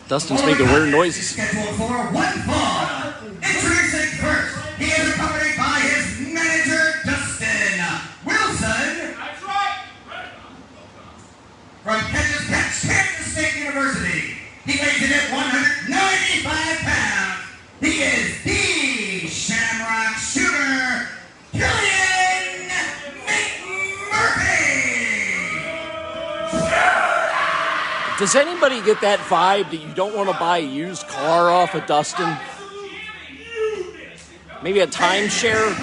Dustin's making weird noises. Scheduled for one fall. Introducing first, he is accompanied by his manager, Dustin Wilson. That's right. From Kansas State University. He weighs in at 195 pounds. He is the Shamrock Shooter, Killian McMurphy. Does anybody get that vibe that you don't want to buy a used car off of Dustin? Maybe a timeshare?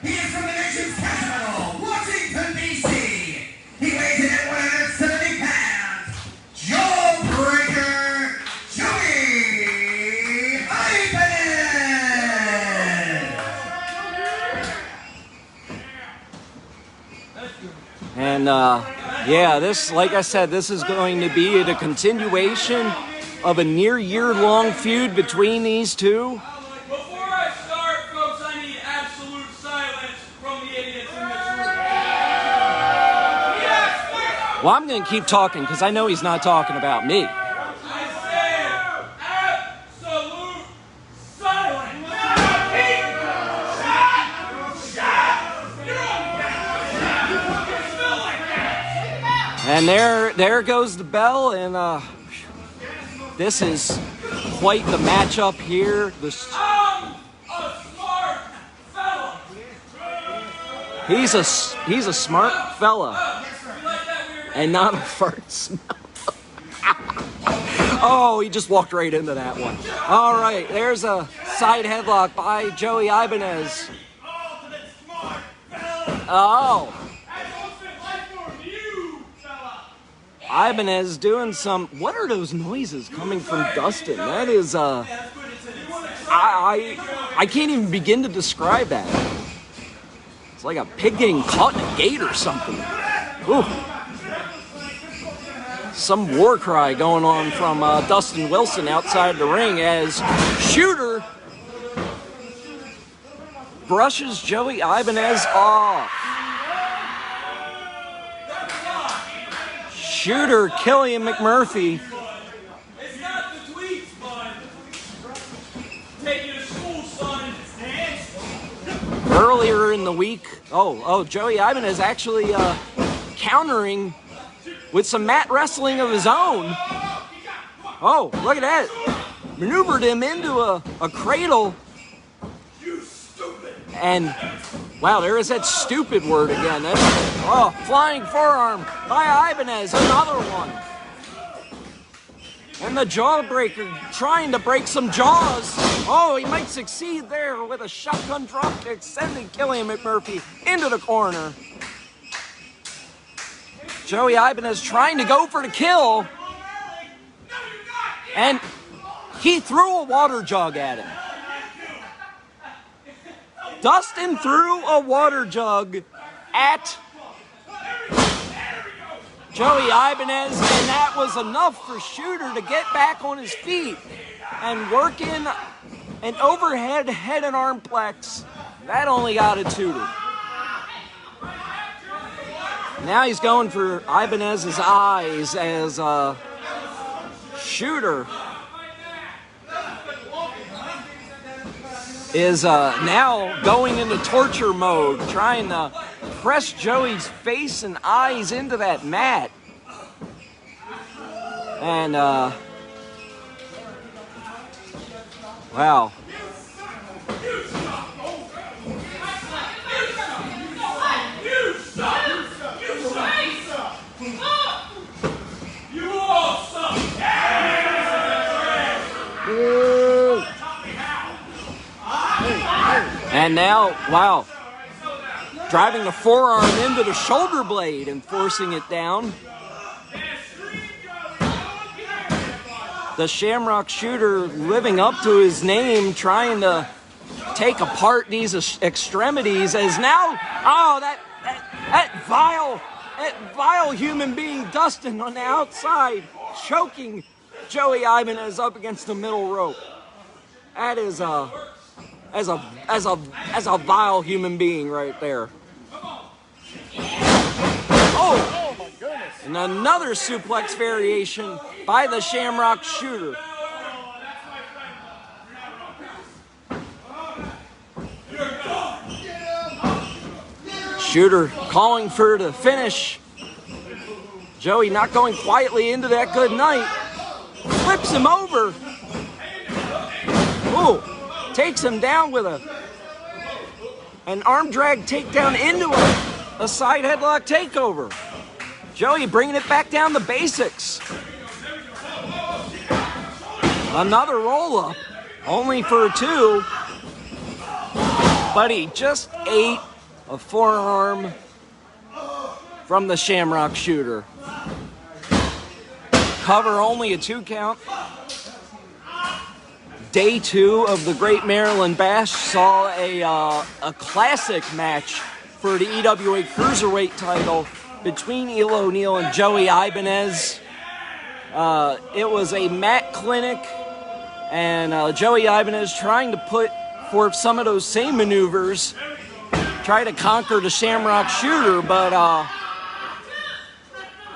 He is from the nation's capital, Washington, D.C. He weighs in at 170 pounds. Jawbreaker, Joey Ibanez. And, yeah, this, like I said, this is going to be the continuation of a near year-long feud between these two. Before I start, folks, I need absolute silence from the idiots in this room. Well, I'm going to keep talking because I know he's not talking about me. I said absolute silence. And there goes the bell, and this is quite the matchup here. I'm a smart fella. He's a smart fella, and not a fart smell. Oh, he just walked right into that one. All right, there's a side headlock by Joey Ibanez. Oh. Ibanez doing some. What are those noises coming from Dustin? That is I can't even begin to describe that. It's like a pig getting caught in a gate or something. Ooh. Some war cry going on from Dustin Wilson outside the ring as Shooter brushes Joey Ibanez off. Shooter Killian McMurphy. It's not the tweets, bud. Take you to school, son. Earlier in the week, Joey Ibanez actually countering with some mat wrestling of his own. Oh, look at that. Maneuvered him into a cradle. And, wow, there is that stupid word again. Flying forearm by Ibanez, another one. And the jawbreaker trying to break some jaws. Oh, he might succeed there with a shotgun dropkick, sending Killian McMurphy into the corner. Joey Ibanez trying to go for the kill. And he threw a water jug at him. Dustin threw a water jug at Joey Ibanez, and that was enough for Shooter to get back on his feet and work in an overhead head and arm plex. That only got a tutor. Now he's going for Ibanez's eyes as Shooter is now going into torture mode, trying to press Joey's face and eyes into that mat. And, wow. And now, wow, driving the forearm into the shoulder blade and forcing it down. The Shamrock Shooter living up to his name, trying to take apart these extremities as now, that vile human being, Dustin, on the outside, choking Joey Ibanez up against the middle rope. That is as a vile human being right there. Oh my goodness. And another suplex variation by the Shamrock Shooter. Shooter calling for the finish. Joey not going quietly into that good night. Flips him over. Ooh, takes him down with an arm drag takedown into a side headlock takeover. Joey bringing it back down to basics. Another roll up, only for 2. But he just ate a forearm from the Shamrock Shooter. Cover only a 2 count. Day 2 of the Great Maryland Bash saw a classic match for the EWA Cruiserweight title between Eel O'Neill and Joey Ibanez. It was a mat clinic, and Joey Ibanez trying to put forth some of those same maneuvers, try to conquer the Shamrock Shooter, but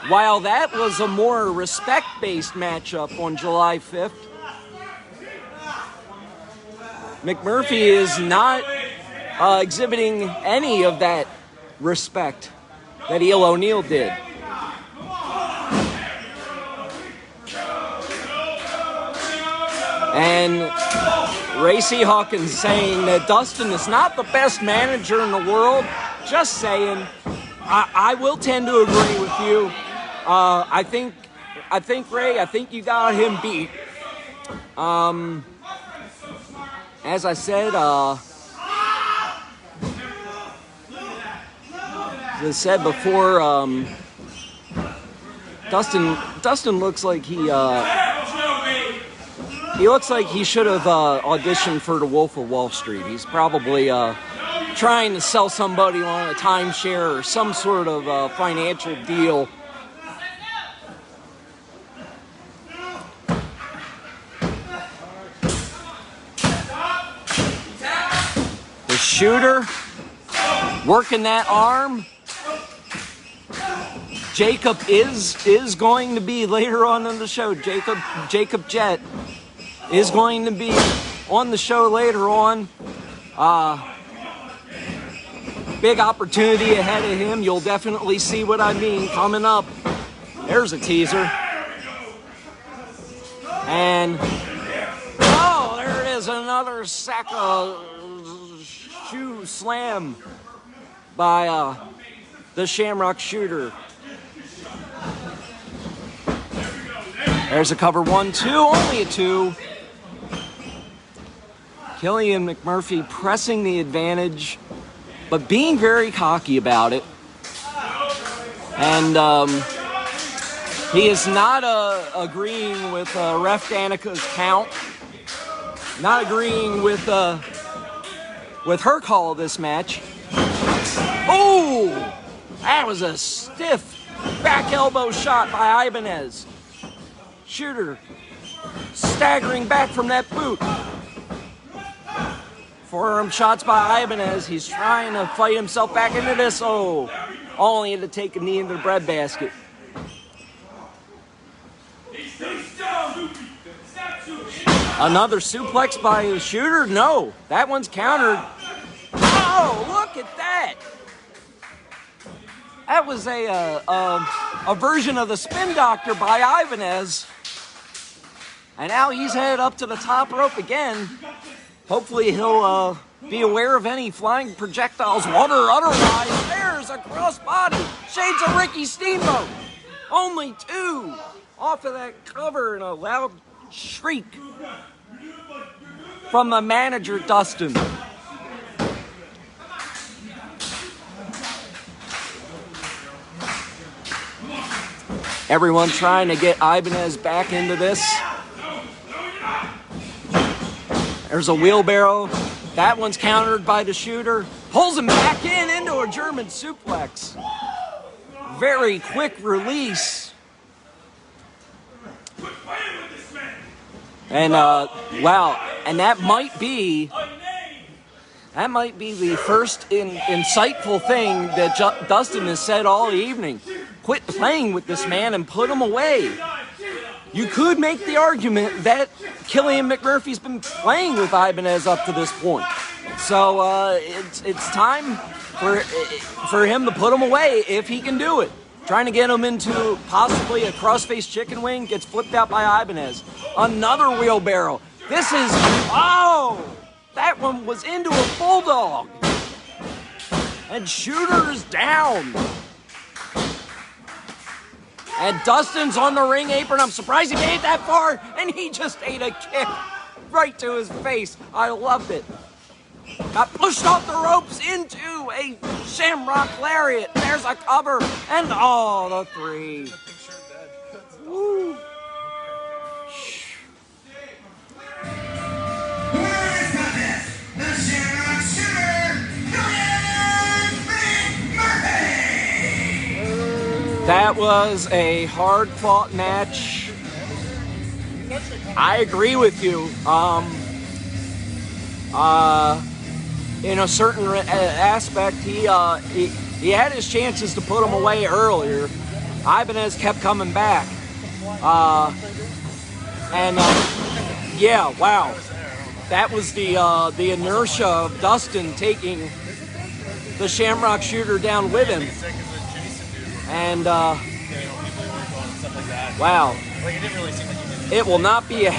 while that was a more respect-based matchup on July 5th, McMurphy is not exhibiting any of that respect that Eel O'Neill did. And Racy Hawkins saying that Dustin is not the best manager in the world. Just saying. I will tend to agree with you. I think Ray, I think you got him beat. As I said, before, Dustin looks like he looks like he should have auditioned for The Wolf of Wall Street. He's probably trying to sell somebody on a timeshare or some sort of financial deal. The Shooter working that arm. Jacob is going to be later on in the show. Jacob Jett is going to be on the show later on. Big opportunity ahead of him. You'll definitely see what I mean coming up. There's a teaser. And oh, there it is, another sack of shoe slam by the Shamrock Shooter. There's a cover 1-2, only a 2. Killian McMurphy pressing the advantage, but being very cocky about it. And he is not agreeing with Ref Danica's count. Not agreeing with her call of this match. Oh! That was a stiff back elbow shot by Ibanez. Shooter staggering back from that boot. Forearm shots by Ibanez. He's trying to fight himself back into this. Oh, only to take a knee into the breadbasket. Another suplex by the Shooter? No, that one's countered. Oh, look at that. That was a version of the Spin Doctor by Ibanez. And now he's headed up to the top rope again. Hopefully he'll be aware of any flying projectiles, water or otherwise. There's a crossbody. Shades of Ricky Steamboat. Only 2 off of that cover, and a loud shriek from the manager, Dustin. Everyone trying to get Ibanez back into this. There's a wheelbarrow. That one's countered by the Shooter. Pulls him back into a German suplex. Very quick release. And wow, and that might be the first insightful thing that Dustin has said all evening. quit playing with this man and put him away. You could make the argument that Killian McMurphy's been playing with Ibanez up to this point. So it's time for him to put him away if he can do it. Trying to get him into possibly a cross-face chicken wing, gets flipped out by Ibanez. Another wheelbarrow. This is, oh, that one was into a bulldog. And Shooter's down. And Dustin's on the ring apron. I'm surprised he made it that far. And he just ate a kick right to his face. I loved it. Got pushed off the ropes into a Shamrock Lariat. There's a cover. And oh, the 3. Woo. Who's got this? The Shamrock Shooter, Killian McMurphy! That was a hard-fought match. I agree with you. In a certain aspect, he had his chances to put him away earlier. Ibanez kept coming back. Yeah, wow. That was the inertia of Dustin taking the Shamrock Shooter down with him. And, wow. It will not be a